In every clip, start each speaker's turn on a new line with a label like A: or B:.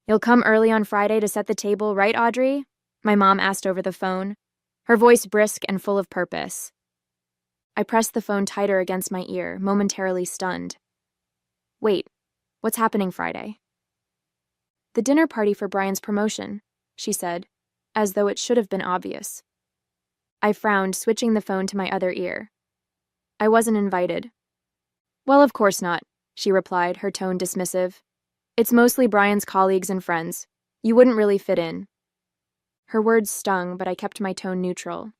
A: You'll come early on Friday to set the table, right, Audrey? My mom asked over the phone, her voice brisk and full of purpose. I pressed the phone tighter against my ear, momentarily stunned. Wait, what's happening Friday? The dinner party for Brian's promotion, she said, as though it should have been obvious. I frowned, switching the phone to my other ear. I wasn't invited. Well, of course not, she replied, her tone dismissive. It's mostly Brian's colleagues and friends. You wouldn't really fit in. Her words stung, but I kept my tone neutral.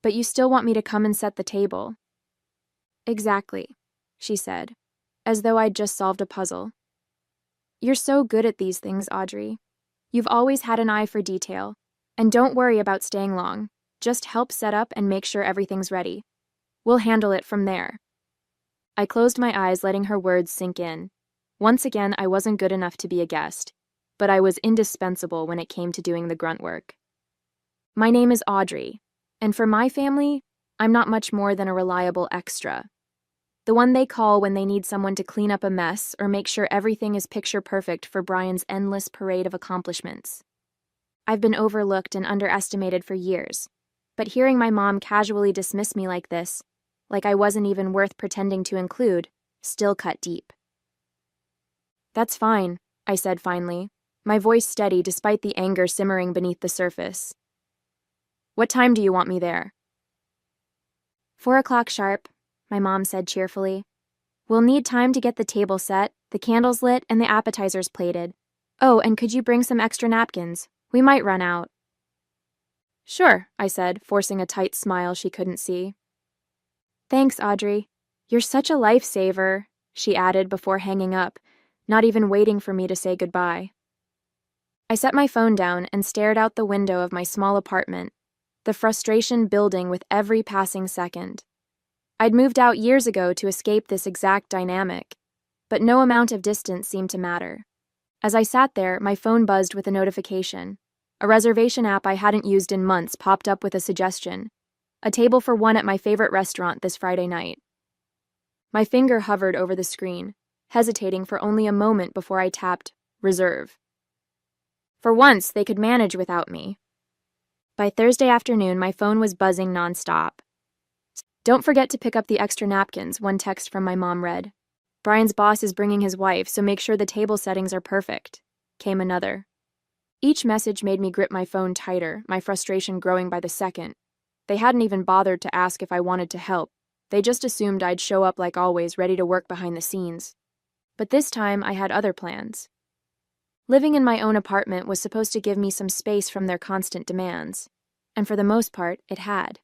A: But you still want me to come and set the table. Exactly, she said, as though I'd just solved a puzzle. You're so good at these things, Audrey. You've always had an eye for detail. And don't worry about staying long. Just help set up and make sure everything's ready. We'll handle it from there. I closed my eyes, letting her words sink in. Once again, I wasn't good enough to be a guest, but I was indispensable when it came to doing the grunt work. My name is Audrey, and for my family, I'm not much more than a reliable extra. The one they call when they need someone to clean up a mess or make sure everything is picture perfect for Brian's endless parade of accomplishments. I've been overlooked and underestimated for years, but hearing my mom casually dismiss me like this, like I wasn't even worth pretending to include, still cut deep. That's fine, I said finally, my voice steady despite the anger simmering beneath the surface. What time do you want me there? 4 o'clock sharp, my mom said cheerfully. We'll need time to get the table set, the candles lit, and the appetizers plated. Oh, and could you bring some extra napkins? We might run out. Sure, I said, forcing a tight smile she couldn't see. Thanks, Audrey. You're such a lifesaver, she added before hanging up, not even waiting for me to say goodbye. I set my phone down and stared out the window of my small apartment, the frustration building with every passing second. I'd moved out years ago to escape this exact dynamic, but no amount of distance seemed to matter. As I sat there, my phone buzzed with a notification. A reservation app I hadn't used in months popped up with a suggestion. A table for one at my favorite restaurant this Friday night. My finger hovered over the screen, hesitating for only a moment before I tapped reserve. For once, they could manage without me. By Thursday afternoon, my phone was buzzing nonstop. Don't forget to pick up the extra napkins, one text from my mom read. Brian's boss is bringing his wife, so make sure the table settings are perfect, came another. Each message made me grip my phone tighter, my frustration growing by the second. They hadn't even bothered to ask if I wanted to help. They just assumed I'd show up like always, ready to work behind the scenes. But this time, I had other plans. Living in my own apartment was supposed to give me some space from their constant demands, and for the most part, it had.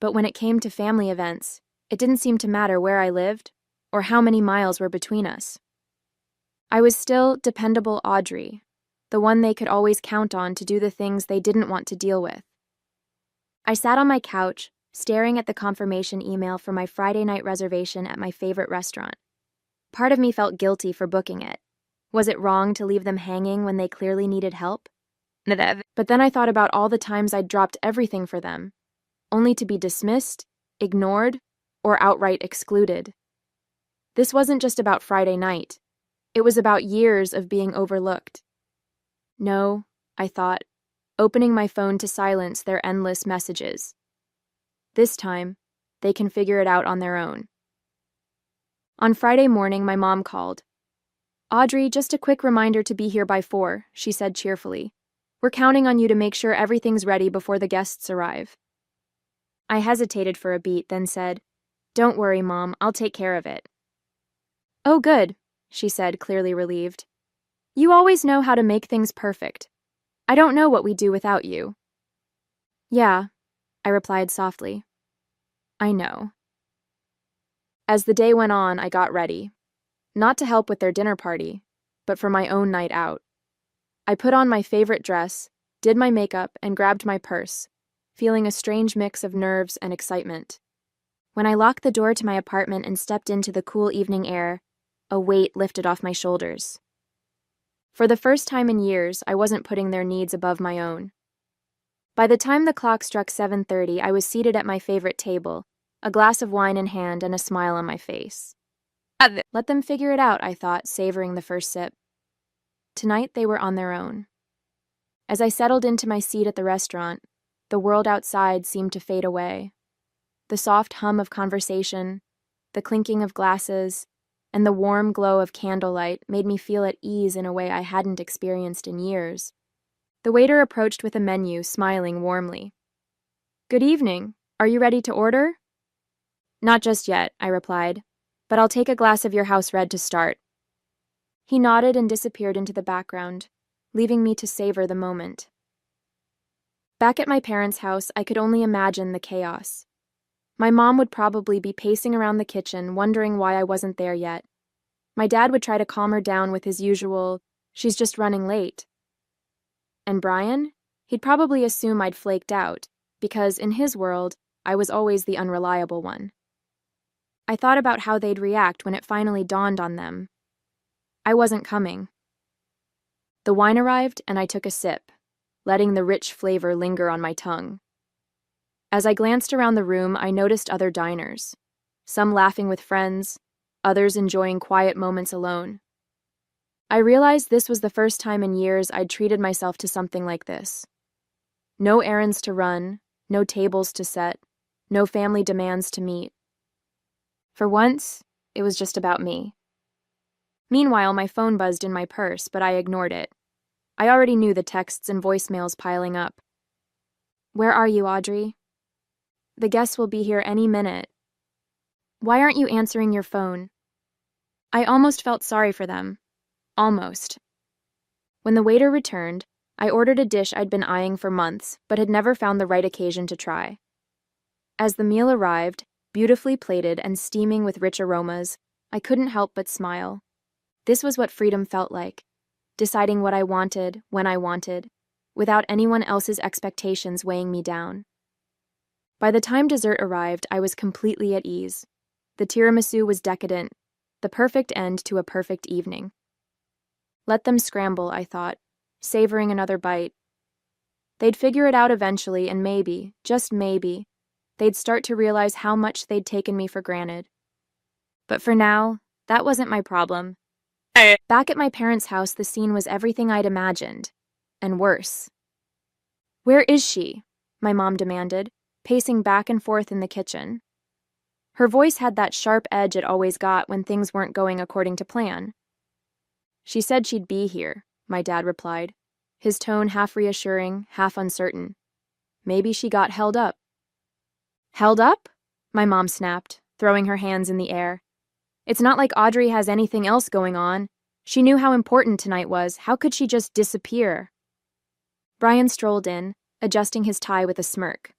A: But when it came to family events, it didn't seem to matter where I lived or how many miles were between us. I was still dependable Audrey, the one they could always count on to do the things they didn't want to deal with. I sat on my couch, staring at the confirmation email for my Friday night reservation at my favorite restaurant. Part of me felt guilty for booking it. Was it wrong to leave them hanging when they clearly needed help? But then I thought about all the times I'd dropped everything for them, only to be dismissed, ignored, or outright excluded. This wasn't just about Friday night. It was about years of being overlooked. No, I thought, opening my phone to silence their endless messages. This time, they can figure it out on their own. On Friday morning, my mom called. Audrey, just a quick reminder to be here by 4, she said cheerfully. We're counting on you to make sure everything's ready before the guests arrive. I hesitated for a beat, then said, Don't worry, Mom, I'll take care of it. Oh, good, she said, clearly relieved. You always know how to make things perfect. I don't know what we'd do without you. Yeah, I replied softly. I know. As the day went on, I got ready. Not to help with their dinner party, but for my own night out. I put on my favorite dress, did my makeup, and grabbed my purse, feeling a strange mix of nerves and excitement. When I locked the door to my apartment and stepped into the cool evening air, a weight lifted off my shoulders. For the first time in years, I wasn't putting their needs above my own. By the time the clock struck 7:30, I was seated at my favorite table, a glass of wine in hand and a smile on my face. Let them figure it out, I thought, savoring the first sip. Tonight they were on their own. As I settled into my seat at the restaurant, the world outside seemed to fade away. The soft hum of conversation, the clinking of glasses, and the warm glow of candlelight made me feel at ease in a way I hadn't experienced in years. The waiter approached with a menu, smiling warmly. "Good evening. Are you ready to order?" "Not just yet," I replied, "but I'll take a glass of your house red to start." He nodded and disappeared into the background, leaving me to savor the moment. Back at my parents' house, I could only imagine the chaos. My mom would probably be pacing around the kitchen, wondering why I wasn't there yet. My dad would try to calm her down with his usual, "She's just running late." And Brian? He'd probably assume I'd flaked out, because in his world, I was always the unreliable one. I thought about how they'd react when it finally dawned on them. I wasn't coming. The wine arrived, and I took a sip, letting the rich flavor linger on my tongue. As I glanced around the room, I noticed other diners, some laughing with friends, others enjoying quiet moments alone. I realized this was the first time in years I'd treated myself to something like this. No errands to run, no tables to set, no family demands to meet. For once, it was just about me. Meanwhile, my phone buzzed in my purse, but I ignored it. I already knew the texts and voicemails piling up. "Where are you, Audrey? The guests will be here any minute. Why aren't you answering your phone?" I almost felt sorry for them. Almost. When the waiter returned, I ordered a dish I'd been eyeing for months, but had never found the right occasion to try. As the meal arrived, beautifully plated and steaming with rich aromas, I couldn't help but smile. This was what freedom felt like, deciding what I wanted, when I wanted, without anyone else's expectations weighing me down. By the time dessert arrived, I was completely at ease. The tiramisu was decadent, the perfect end to a perfect evening. Let them scramble, I thought, savoring another bite. They'd figure it out eventually, and maybe, just maybe, they'd start to realize how much they'd taken me for granted. But for now, that wasn't my problem. Back at my parents' house, the scene was everything I'd imagined, and worse. "Where is she?" my mom demanded, pacing back and forth in the kitchen. Her voice had that sharp edge it always got when things weren't going according to plan. "She said she'd be here," my dad replied, his tone half reassuring, half uncertain. "Maybe she got held up." "Held up?" my mom snapped, throwing her hands in the air. "It's not like Audrey has anything else going on. She knew how important tonight was. How could she just disappear?" Brian strolled in, adjusting his tie with a smirk.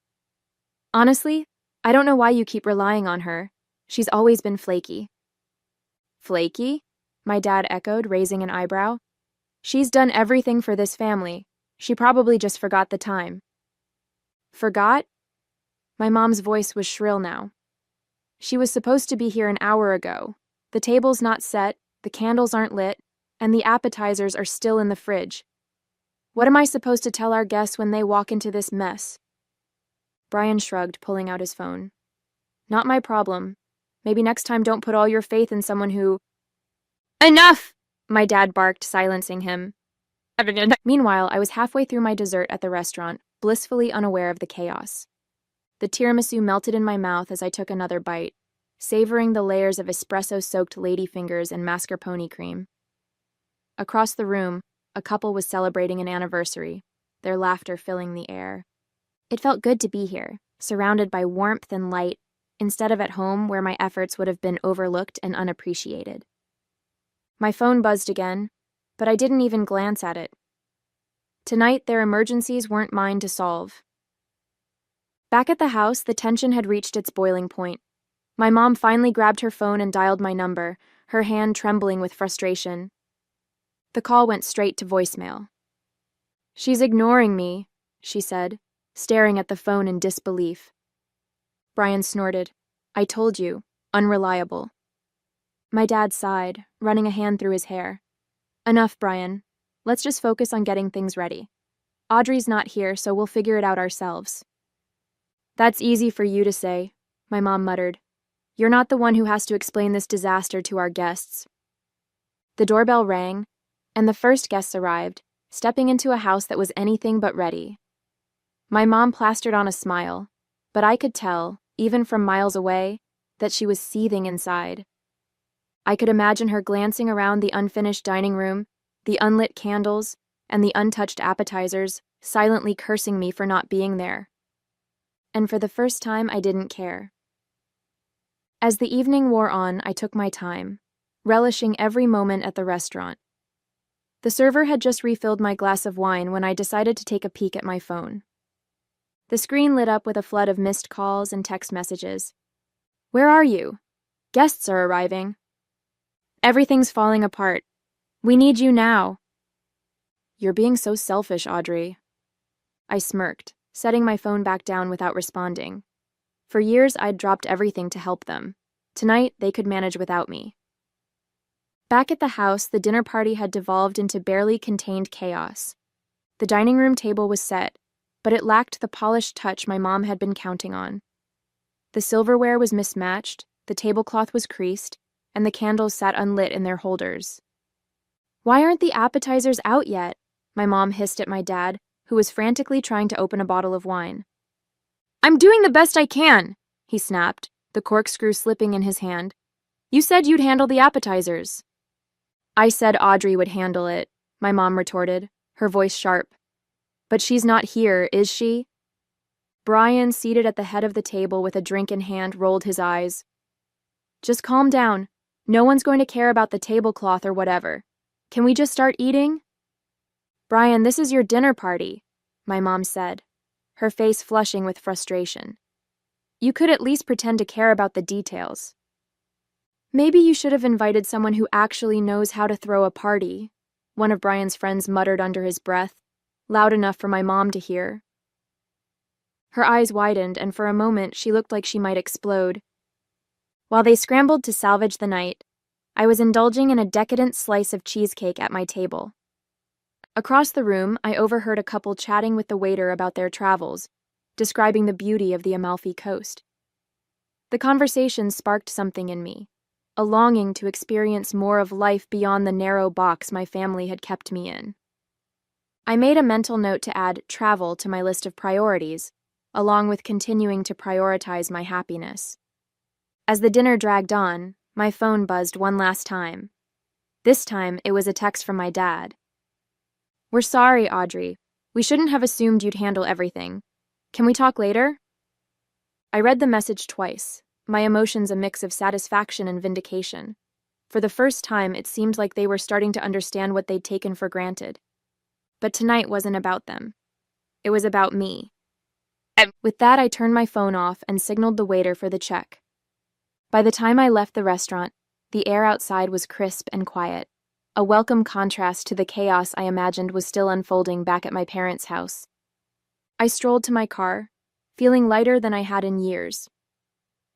A: "Honestly, I don't know why you keep relying on her. She's always been flaky." "Flaky?" my dad echoed, raising an eyebrow. "She's done everything for this family. She probably just forgot the time." "Forgot?" My mom's voice was shrill now. "She was supposed to be here an hour ago. The table's not set, the candles aren't lit, and the appetizers are still in the fridge. What am I supposed to tell our guests when they walk into this mess?" Brian shrugged, pulling out his phone. "Not my problem. Maybe next time don't put all your faith in someone who—" "Enough!" my dad barked, silencing him. Meanwhile, I was halfway through my dessert at the restaurant, blissfully unaware of the chaos. The tiramisu melted in my mouth as I took another bite, savoring the layers of espresso-soaked ladyfingers and mascarpone cream. Across the room, a couple was celebrating an anniversary, their laughter filling the air. It felt good to be here, surrounded by warmth and light, instead of at home where my efforts would have been overlooked and unappreciated. My phone buzzed again, but I didn't even glance at it. Tonight, their emergencies weren't mine to solve. Back at the house, the tension had reached its boiling point. My mom finally grabbed her phone and dialed my number, her hand trembling with frustration. The call went straight to voicemail. "She's ignoring me," she said, staring at the phone in disbelief. Brian snorted. "I told you, unreliable." My dad sighed, running a hand through his hair. "Enough, Brian. Let's just focus on getting things ready. Audrey's not here, so we'll figure it out ourselves." "That's easy for you to say," my mom muttered. "You're not the one who has to explain this disaster to our guests." The doorbell rang, And the first guests arrived, stepping into a house that was anything but ready. My mom plastered on a smile, but I could tell, even from miles away, that she was seething inside. I could imagine her glancing around the unfinished dining room, the unlit candles, and the untouched appetizers, silently cursing me for not being there. And for the first time, I didn't care. As the evening wore on, I took my time, relishing every moment at the restaurant. The server had just refilled my glass of wine when I decided to take a peek at my phone. The screen lit up with a flood of missed calls and text messages. "Where are you? Guests are arriving. Everything's falling apart. We need you now." "You're being so selfish, Audrey." I smirked, setting my phone back down without responding. For years, I'd dropped everything to help them. Tonight, they could manage without me. Back at the house, the dinner party had devolved into barely contained chaos. The dining room table was set, but it lacked the polished touch my mom had been counting on. The silverware was mismatched, the tablecloth was creased, and the candles sat unlit in their holders. "Why aren't the appetizers out yet?" my mom hissed at my dad, who was frantically trying to open a bottle of wine. "I'm doing the best I can," he snapped, the corkscrew slipping in his hand. "You said you'd handle the appetizers." "I said Audrey would handle it," my mom retorted, her voice sharp. "But she's not here, is she?" Brian, seated at the head of the table with a drink in hand, rolled his eyes. "Just calm down. No one's going to care about the tablecloth or whatever. Can we just start eating?" "Brian, this is your dinner party," my mom said, her face flushing with frustration. "You could at least pretend to care about the details." "Maybe you should have invited someone who actually knows how to throw a party," one of Brian's friends muttered under his breath, loud enough for my mom to hear. Her eyes widened, and for a moment she looked like she might explode. While they scrambled to salvage the night, I was indulging in a decadent slice of cheesecake at my table. Across the room, I overheard a couple chatting with the waiter about their travels, describing the beauty of the Amalfi Coast. The conversation sparked something in me, a longing to experience more of life beyond the narrow box my family had kept me in. I made a mental note to add travel to my list of priorities, along with continuing to prioritize my happiness. As the dinner dragged on, my phone buzzed one last time. This time, it was a text from my dad. "We're sorry, Audrey. We shouldn't have assumed you'd handle everything. Can we talk later?" I read the message twice, my emotions a mix of satisfaction and vindication. For the first time, it seemed like they were starting to understand what they'd taken for granted. But tonight wasn't about them. It was about me. With that, I turned my phone off and signaled the waiter for the check. By the time I left the restaurant, the air outside was crisp and quiet, a welcome contrast to the chaos I imagined was still unfolding back at my parents' house. I strolled to my car, feeling lighter than I had in years.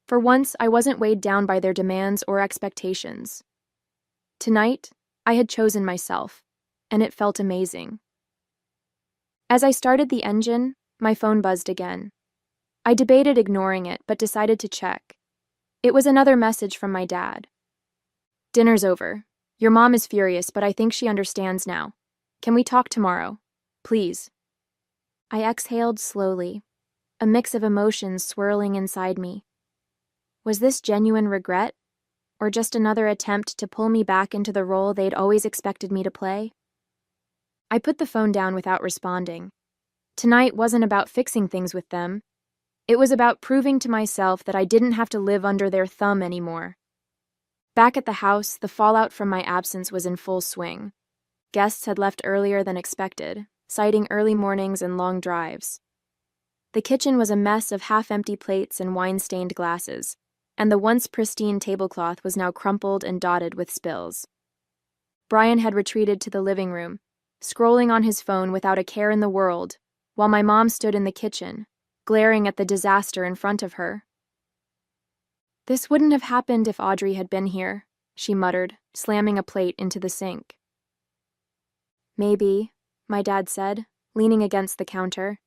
A: For once, I wasn't weighed down by their demands or expectations. Tonight, I had chosen myself, and it felt amazing. As I started the engine, my phone buzzed again. I debated ignoring it, but decided to check. It was another message from my dad. "Dinner's over. Your mom is furious, but I think she understands now. Can we talk tomorrow? Please." I exhaled slowly, a mix of emotions swirling inside me. Was this genuine regret, or just another attempt to pull me back into the role they'd always expected me to play? I put the phone down without responding. Tonight wasn't about fixing things with them. It was about proving to myself that I didn't have to live under their thumb anymore. Back at the house, the fallout from my absence was in full swing. Guests had left earlier than expected, citing early mornings and long drives. The kitchen was a mess of half-empty plates and wine-stained glasses, and the once pristine tablecloth was now crumpled and dotted with spills. Brian had retreated to the living room, scrolling on his phone without a care in the world, while my mom stood in the kitchen, glaring at the disaster in front of her. "This wouldn't have happened if Audrey had been here," she muttered, slamming a plate into the sink. "Maybe," my dad said, leaning against the counter.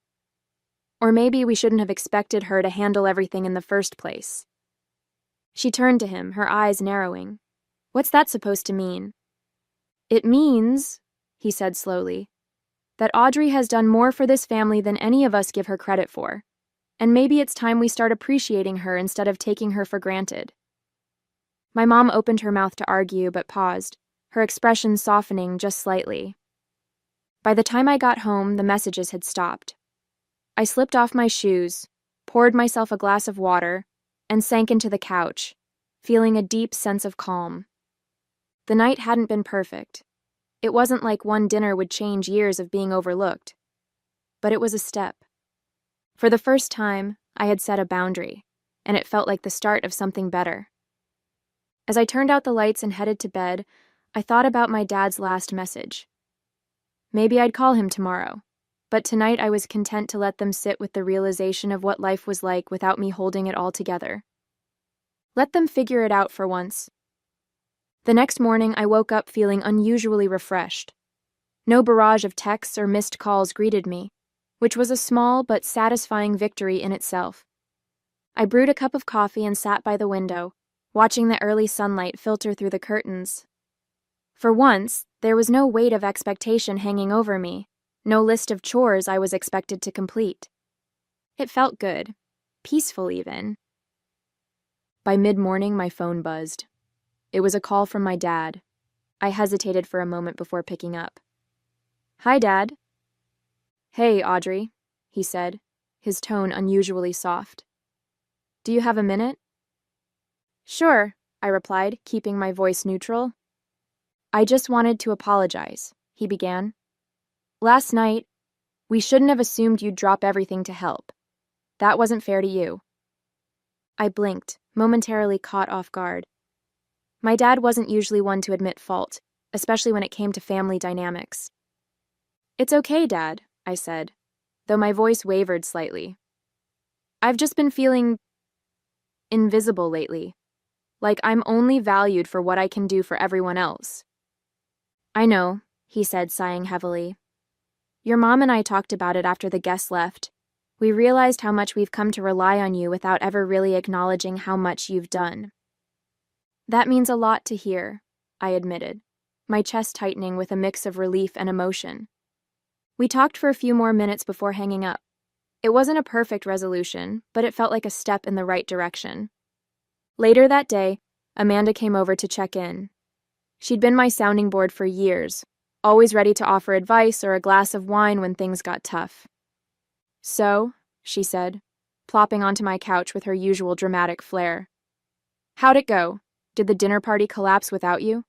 A: "Or maybe we shouldn't have expected her to handle everything in the first place." She turned to him, her eyes narrowing. "What's that supposed to mean?" "It means," he said slowly, "that Audrey has done more for this family than any of us give her credit for, and maybe it's time we start appreciating her instead of taking her for granted." My mom opened her mouth to argue but paused, her expression softening just slightly. By the time I got home, the messages had stopped. I slipped off my shoes, poured myself a glass of water, and sank into the couch, feeling a deep sense of calm. The night hadn't been perfect. It wasn't like one dinner would change years of being overlooked. But it was a step. For the first time, I had set a boundary, and it felt like the start of something better. As I turned out the lights and headed to bed, I thought about my dad's last message. Maybe I'd call him tomorrow, but tonight I was content to let them sit with the realization of what life was like without me holding it all together. Let them figure it out for once. The next morning, I woke up feeling unusually refreshed. No barrage of texts or missed calls greeted me, which was a small but satisfying victory in itself. I brewed a cup of coffee and sat by the window, watching the early sunlight filter through the curtains. For once, there was no weight of expectation hanging over me, no list of chores I was expected to complete. It felt good, peaceful even. By mid-morning, my phone buzzed. It was a call from my dad. I hesitated for a moment before picking up. "Hi, Dad." "Hey, Audrey," he said, his tone unusually soft. "Do you have a minute?" "Sure," I replied, keeping my voice neutral. "I just wanted to apologize," he began. "Last night, we shouldn't have assumed you'd drop everything to help. That wasn't fair to you." I blinked, momentarily caught off guard. My dad wasn't usually one to admit fault, especially when it came to family dynamics. "It's okay, Dad," I said, though my voice wavered slightly. "I've just been feeling invisible lately, like I'm only valued for what I can do for everyone else." "I know," he said, sighing heavily. "Your mom and I talked about it after the guests left. We realized how much we've come to rely on you without ever really acknowledging how much you've done." "That means a lot to hear," I admitted, my chest tightening with a mix of relief and emotion. We talked for a few more minutes before hanging up. It wasn't a perfect resolution, but it felt like a step in the right direction. Later that day, Amanda came over to check in. She'd been my sounding board for years, always ready to offer advice or a glass of wine when things got tough. "So," she said, plopping onto my couch with her usual dramatic flair. "How'd it go? Did the dinner party collapse without you?"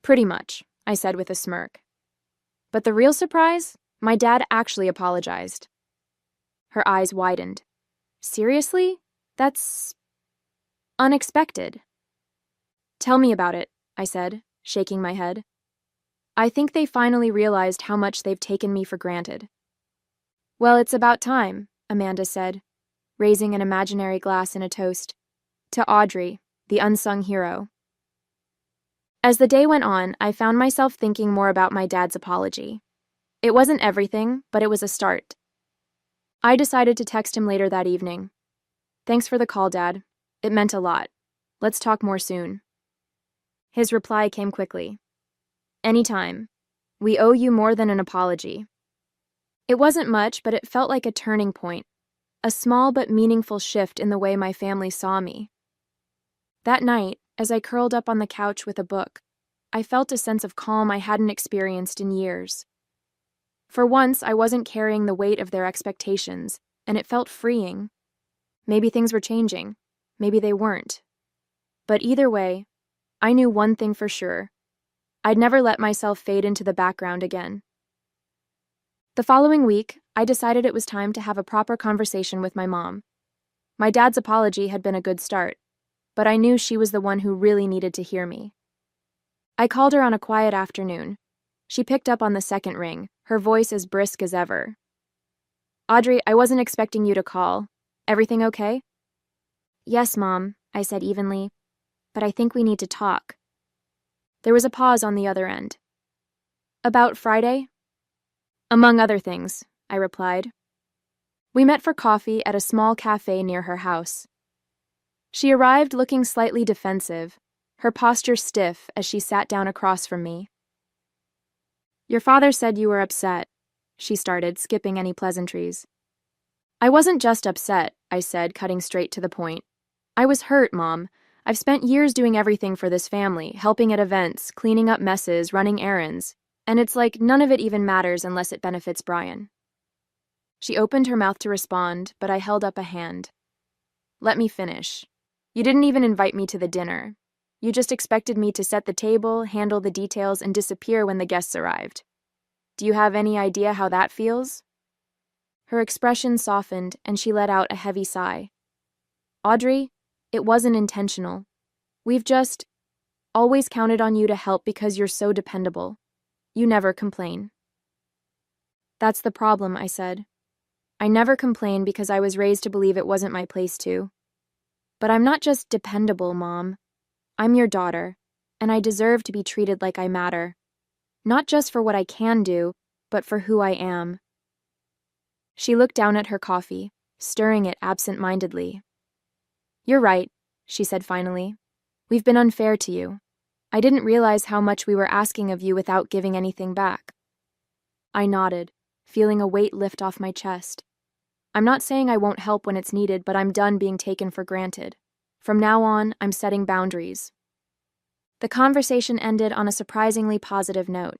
A: "Pretty much," I said with a smirk. But the real surprise? My dad actually apologized. Her eyes widened. "Seriously? That's unexpected." "Tell me about it," I said, shaking my head. "I think they finally realized how much they've taken me for granted." "Well, it's about time," Amanda said, raising an imaginary glass in a toast. "To Audrey, the unsung hero." As the day went on, I found myself thinking more about my dad's apology. It wasn't everything, but it was a start. I decided to text him later that evening. "Thanks for the call, Dad. It meant a lot. Let's talk more soon." His reply came quickly. "Anytime. We owe you more than an apology." It wasn't much, but it felt like a turning point, a small but meaningful shift in the way my family saw me. That night, as I curled up on the couch with a book, I felt a sense of calm I hadn't experienced in years. For once, I wasn't carrying the weight of their expectations, and it felt freeing. Maybe things were changing. Maybe they weren't. But either way, I knew one thing for sure. I'd never let myself fade into the background again. The following week, I decided it was time to have a proper conversation with my mom. My dad's apology had been a good start, but I knew she was the one who really needed to hear me. I called her on a quiet afternoon. She picked up on the second ring, her voice as brisk as ever. "Audrey, I wasn't expecting you to call. Everything okay?" "Yes, Mom," I said evenly, "but I think we need to talk." There was a pause on the other end. "About Friday?" "Among other things," I replied. We met for coffee at a small cafe near her house. She arrived looking slightly defensive, her posture stiff as she sat down across from me. Your father said you were upset, she started, skipping any pleasantries. I wasn't just upset, I said, cutting straight to the point. I was hurt, Mom. I've spent years doing everything for this family, helping at events, cleaning up messes, running errands, and it's like none of it even matters unless it benefits Brian. She opened her mouth to respond, but I held up a hand. Let me finish. You didn't even invite me to the dinner. You just expected me to set the table, handle the details, and disappear when the guests arrived. Do you have any idea how that feels? Her expression softened, and she let out a heavy sigh. Audrey, it wasn't intentional. We've just always counted on you to help because you're so dependable. You never complain. That's the problem, I said. I never complain because I was raised to believe it wasn't my place to. But I'm not just dependable, Mom. I'm your daughter, and I deserve to be treated like I matter. Not just for what I can do, but for who I am. She looked down at her coffee, stirring it absent-mindedly. You're right, she said finally. We've been unfair to you. I didn't realize how much we were asking of you without giving anything back. I nodded, feeling a weight lift off my chest. I'm not saying I won't help when it's needed, but I'm done being taken for granted. From now on, I'm setting boundaries. The conversation ended on a surprisingly positive note.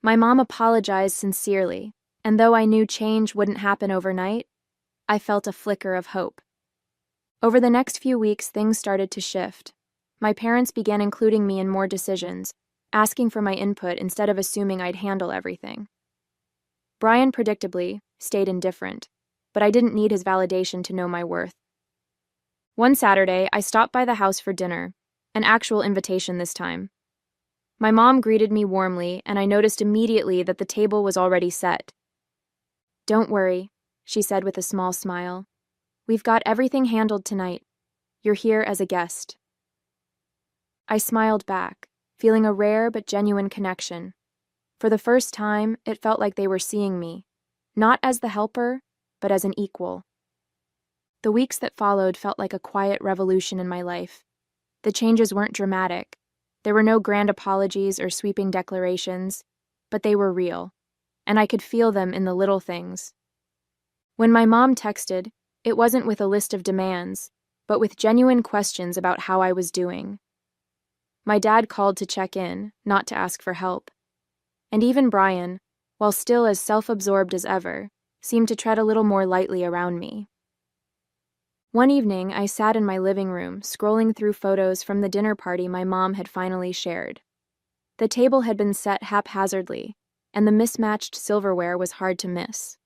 A: My mom apologized sincerely, and though I knew change wouldn't happen overnight, I felt a flicker of hope. Over the next few weeks, things started to shift. My parents began including me in more decisions, asking for my input instead of assuming I'd handle everything. Brian, predictably, stayed indifferent, but I didn't need his validation to know my worth. One Saturday, I stopped by the house for dinner, an actual invitation this time. My mom greeted me warmly, and I noticed immediately that the table was already set. Don't worry, she said with a small smile. We've got everything handled tonight. You're here as a guest. I smiled back, feeling a rare but genuine connection. For the first time, it felt like they were seeing me, not as the helper, but as an equal. The weeks that followed felt like a quiet revolution in my life. The changes weren't dramatic. There were no grand apologies or sweeping declarations, but they were real, and I could feel them in the little things. When my mom texted, it wasn't with a list of demands, but with genuine questions about how I was doing. My dad called to check in, not to ask for help. And even Brian, while still as self-absorbed as ever, seemed to tread a little more lightly around me. One evening, I sat in my living room, scrolling through photos from the dinner party my mom had finally shared. The table had been set haphazardly, and the mismatched silverware was hard to miss.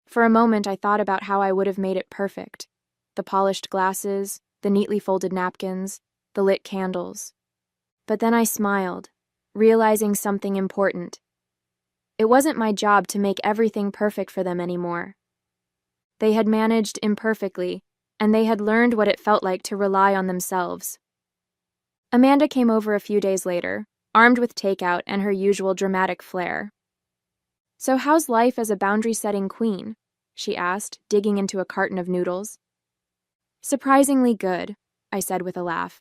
A: For a moment, I thought about how I would have made it perfect. The polished glasses, the neatly folded napkins, the lit candles. But then I smiled, realizing something important. It wasn't my job to make everything perfect for them anymore. They had managed imperfectly, and they had learned what it felt like to rely on themselves. Amanda came over a few days later, armed with takeout and her usual dramatic flair. So how's life as a boundary-setting queen? She asked, digging into a carton of noodles. Surprisingly good, I said with a laugh.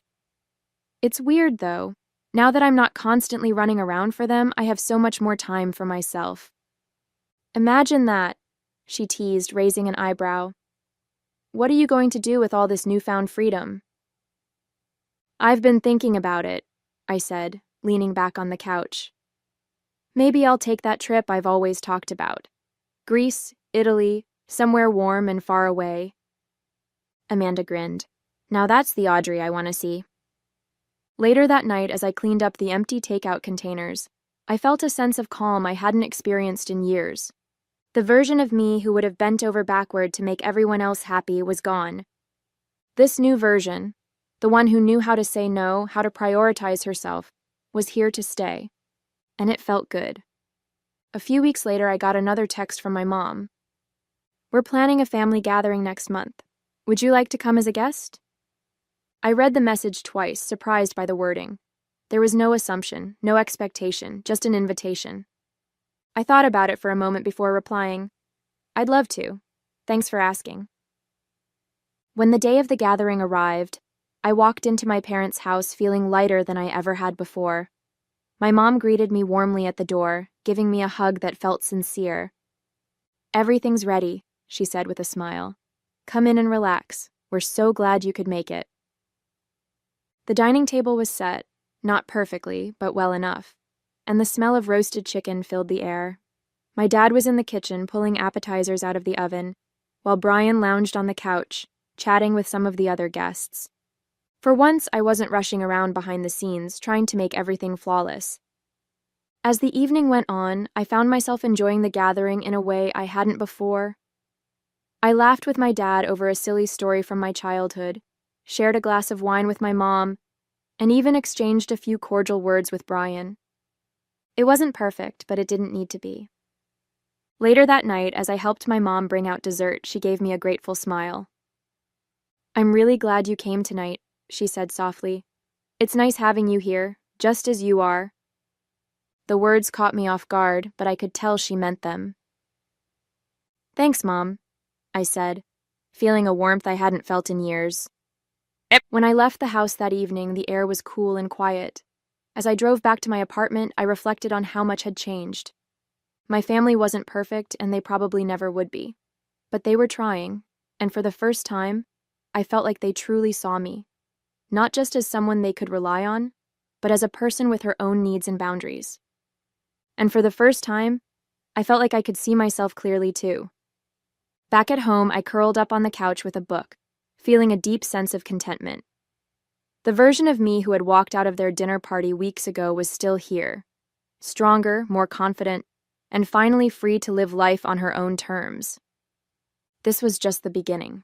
A: It's weird, though. Now that I'm not constantly running around for them, I have so much more time for myself. Imagine that, she teased, raising an eyebrow. What are you going to do with all this newfound freedom? I've been thinking about it, I said, leaning back on the couch. Maybe I'll take that trip I've always talked about. Greece, Italy, somewhere warm and far away. Amanda grinned. Now that's the Audrey I want to see. Later that night, as I cleaned up the empty takeout containers, I felt a sense of calm I hadn't experienced in years. The version of me who would have bent over backward to make everyone else happy was gone. This new version, the one who knew how to say no, how to prioritize herself, was here to stay. And it felt good. A few weeks later, I got another text from my mom. We're planning a family gathering next month. Would you like to come as a guest? I read the message twice, surprised by the wording. There was no assumption, no expectation, just an invitation. I thought about it for a moment before replying, I'd love to. Thanks for asking. When the day of the gathering arrived, I walked into my parents' house feeling lighter than I ever had before. My mom greeted me warmly at the door, giving me a hug that felt sincere. "Everything's ready," she said with a smile. "Come in and relax. We're so glad you could make it." The dining table was set, not perfectly, but well enough, and the smell of roasted chicken filled the air. My dad was in the kitchen pulling appetizers out of the oven, while Brian lounged on the couch, chatting with some of the other guests. For once, I wasn't rushing around behind the scenes, trying to make everything flawless. As the evening went on, I found myself enjoying the gathering in a way I hadn't before. I laughed with my dad over a silly story from my childhood, shared a glass of wine with my mom, and even exchanged a few cordial words with Brian. It wasn't perfect, but it didn't need to be. Later that night, as I helped my mom bring out dessert, she gave me a grateful smile. "I'm really glad you came tonight," she said softly. "It's nice having you here, just as you are." The words caught me off guard, but I could tell she meant them. "Thanks, Mom," I said, feeling a warmth I hadn't felt in years. When I left the house that evening, the air was cool and quiet. As I drove back to my apartment, I reflected on how much had changed. My family wasn't perfect, and they probably never would be. But they were trying, and for the first time, I felt like they truly saw me. Not just as someone they could rely on, but as a person with her own needs and boundaries. And for the first time, I felt like I could see myself clearly too. Back at home, I curled up on the couch with a book, feeling a deep sense of contentment. The version of me who had walked out of their dinner party weeks ago was still here, stronger, more confident, and finally free to live life on her own terms. This was just the beginning.